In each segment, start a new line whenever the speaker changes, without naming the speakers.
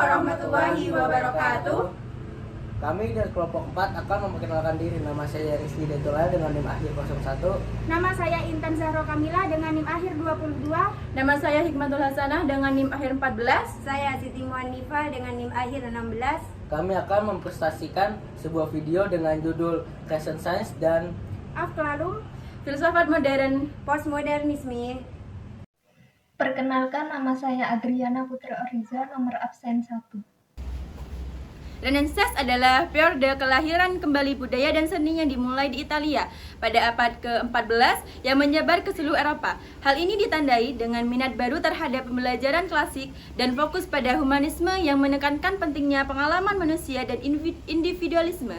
warahmatullahi wabarakatuh.
Kami dari kelompok 4 akan memperkenalkan diri. Nama saya Rizky Detula dengan NIM akhir 01.
Nama saya Intan Zahro Kamila dengan NIM akhir 22.
Nama saya Hikmatul Hasanah dengan NIM akhir 14.
Saya Siti Muhannifah dengan NIM akhir 16.
Kami akan mempresentasikan sebuah video dengan judul Fashion Science dan
Akhlarum.
Filsafat modern.
Postmodernisme.
Perkenalkan, nama saya Adriana Putri Oriza, nomor absen 1.
Renaissance adalah periode kelahiran kembali budaya dan seni yang dimulai di Italia pada abad ke-14 yang menyebar ke seluruh Eropa. Hal ini ditandai dengan minat baru terhadap pembelajaran klasik dan fokus pada humanisme yang menekankan pentingnya pengalaman manusia dan individualisme.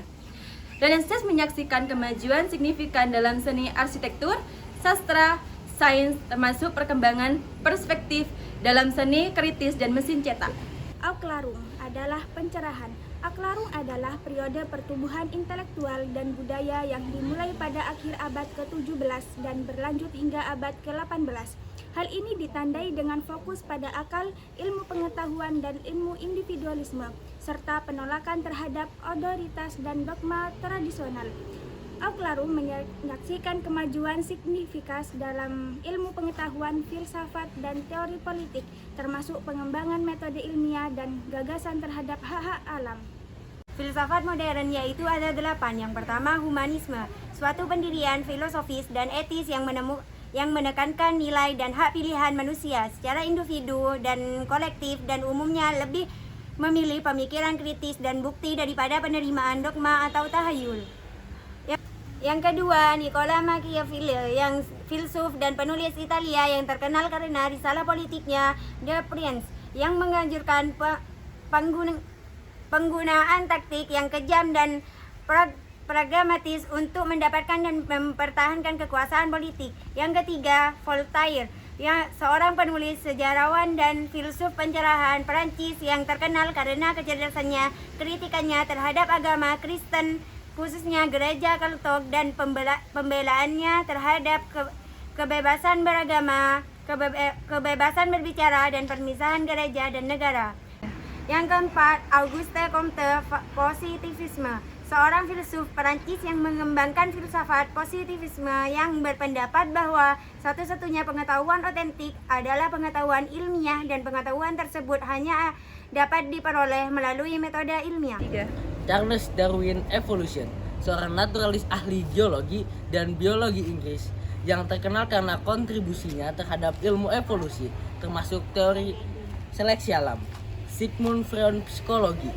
Renaissance menyaksikan kemajuan signifikan dalam seni arsitektur, sastra, sains, termasuk perkembangan perspektif dalam seni kritis dan mesin cetak.
Akhlarum adalah pencerahan. Akhlarum adalah periode pertumbuhan intelektual dan budaya yang dimulai pada akhir abad ke-17 dan berlanjut hingga abad ke-18. Hal ini ditandai dengan fokus pada akal, ilmu pengetahuan dan ilmu individualisme, serta penolakan terhadap otoritas dan dogma tradisional. Akhlarum menyaksikan kemajuan signifikas dalam ilmu pengetahuan, filsafat, dan teori politik, termasuk pengembangan metode ilmiah dan gagasan terhadap hak-hak alam.
Filsafat modern yaitu ada 8. Yang pertama, humanisme, suatu pendirian filosofis dan etis yang menekankan nilai dan hak pilihan manusia secara individu dan kolektif, dan umumnya lebih memilih pemikiran kritis dan bukti daripada penerimaan dogma atau tahayul. Yang kedua, Niccolo Machiavelli, yang filsuf dan penulis Italia yang terkenal karena risalah politiknya The Prince, yang menganjurkan penggunaan taktik yang kejam dan pragmatis untuk mendapatkan dan mempertahankan kekuasaan politik. Yang ketiga, Voltaire, yang seorang penulis, sejarawan dan filsuf pencerahan Perancis yang terkenal karena kecerdasannya, kritikannya terhadap agama Kristen, khususnya gereja Katolik, dan pembelaannya terhadap kebebasan beragama, kebebasan berbicara, dan permisahan gereja dan negara. Yang keempat, Auguste Comte, positivisme, seorang filsuf Perancis yang mengembangkan filsafat positivisme yang berpendapat bahwa satu-satunya pengetahuan otentik adalah pengetahuan ilmiah, dan pengetahuan tersebut hanya dapat diperoleh melalui metode ilmiah.
Charles Darwin Evolution, seorang naturalis ahli geologi dan biologi Inggris yang terkenal karena kontribusinya terhadap ilmu evolusi, termasuk teori seleksi alam. Sigmund Freud, psikologi,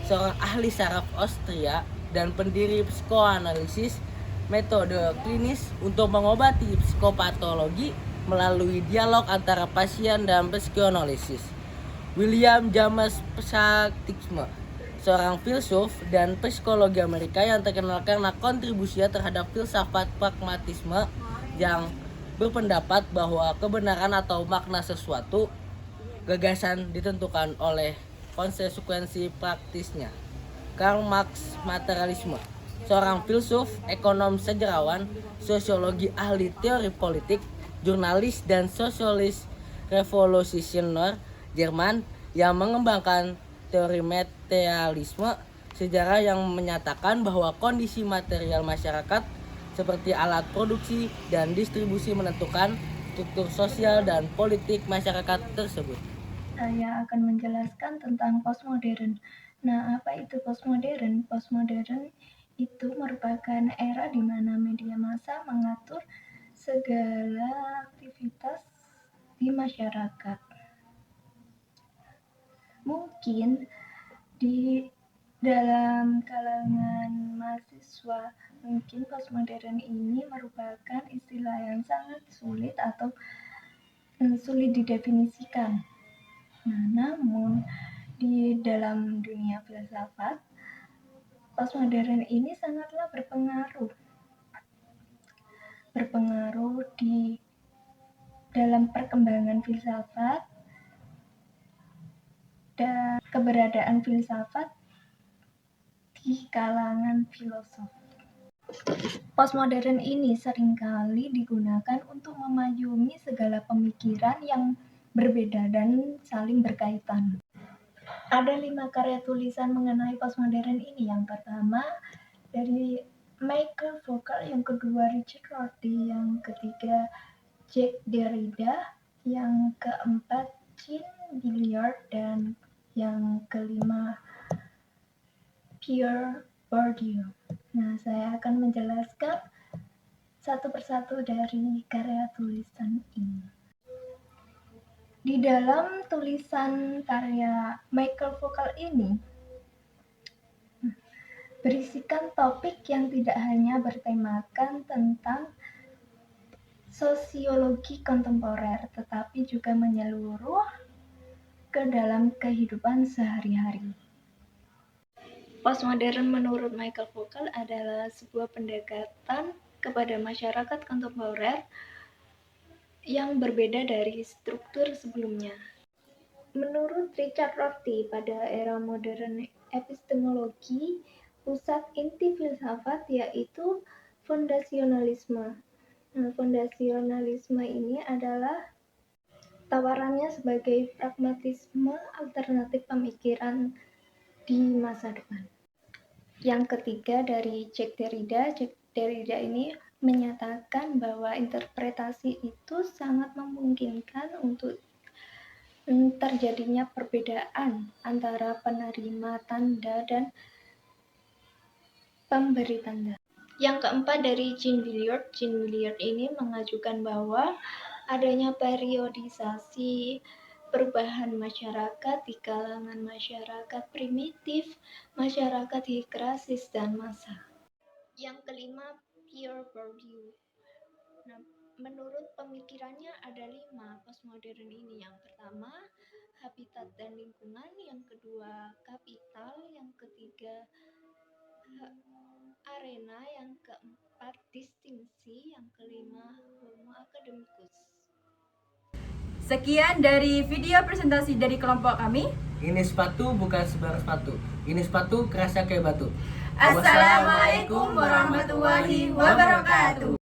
seorang ahli saraf Austria dan pendiri psikoanalisis, metode klinis untuk mengobati psikopatologi melalui dialog antara pasien dan psikoanalisis. William James Pragmatisme, seorang filsuf dan psikologi Amerika yang terkenal karena kontribusinya terhadap filsafat pragmatisme yang berpendapat bahwa kebenaran atau makna sesuatu gagasan ditentukan oleh konsekuensi praktisnya. Karl Marx, materialisme, seorang filsuf, ekonom, sejarawan, sosiologi, ahli teori politik, jurnalis dan sosialis revolusioner Jerman yang mengembangkan teori materialisme, sejarah yang menyatakan bahwa kondisi material masyarakat seperti alat produksi dan distribusi menentukan struktur sosial dan politik masyarakat tersebut.
Saya akan menjelaskan tentang postmodern. Nah, apa itu postmodern? Postmodern itu merupakan era di mana media massa mengatur segala aktivitas di masyarakat. Mungkin di dalam kalangan mahasiswa, mungkin postmodern ini merupakan istilah yang sangat sulit atau sulit didefinisikan. Nah, namun di dalam dunia filsafat, postmodern ini sangatlah berpengaruh di dalam perkembangan filsafat dan keberadaan filsafat di kalangan filosof. Postmodern ini seringkali digunakan untuk memayungi segala pemikiran yang berbeda dan saling berkaitan. Ada 5 karya tulisan mengenai postmodern ini. Yang pertama dari Michael Foucault, yang kedua Richard Rorty, yang ketiga Jacques Derrida, yang keempat Jean Vilar, dan yang kelima Pierre Bourdieu. Nah, saya akan menjelaskan satu persatu dari karya tulisan ini. Di dalam tulisan karya Michael Foucault ini berisikan topik yang tidak hanya bertemakan tentang sosiologi kontemporer, tetapi juga menyeluruh ke dalam kehidupan sehari-hari. Postmodern menurut Michael Foucault adalah sebuah pendekatan kepada masyarakat kontemporer yang berbeda dari struktur sebelumnya. Menurut Richard Rorty, pada era modern epistemologi, pusat inti filsafat yaitu fondasionalisme. Nah, fondasionalisme ini adalah tawarannya sebagai pragmatisme alternatif pemikiran di masa depan. Yang ketiga dari Jacques Derrida. Jacques Derrida ini menyatakan bahwa interpretasi itu sangat memungkinkan untuk terjadinya perbedaan antara penerima tanda dan pemberi tanda. Yang keempat dari Jean Vilar. Jean Vilar ini mengajukan bahwa adanya periodisasi perubahan masyarakat di kalangan masyarakat primitif, masyarakat hierarkis, dan massa. Yang kelima, Pierre Bourdieu. Nah, menurut pemikirannya ada 5 postmodern ini. Yang pertama, habitat dan lingkungan. Yang kedua, kapital. Yang ketiga, arena. Yang keempat, distingsi. Yang kelima, homo academicus.
Sekian dari video presentasi dari kelompok kami.
Ini sepatu bukan sembarang sepatu. Ini sepatu kerasa kayak batu.
Assalamualaikum warahmatullahi wabarakatuh.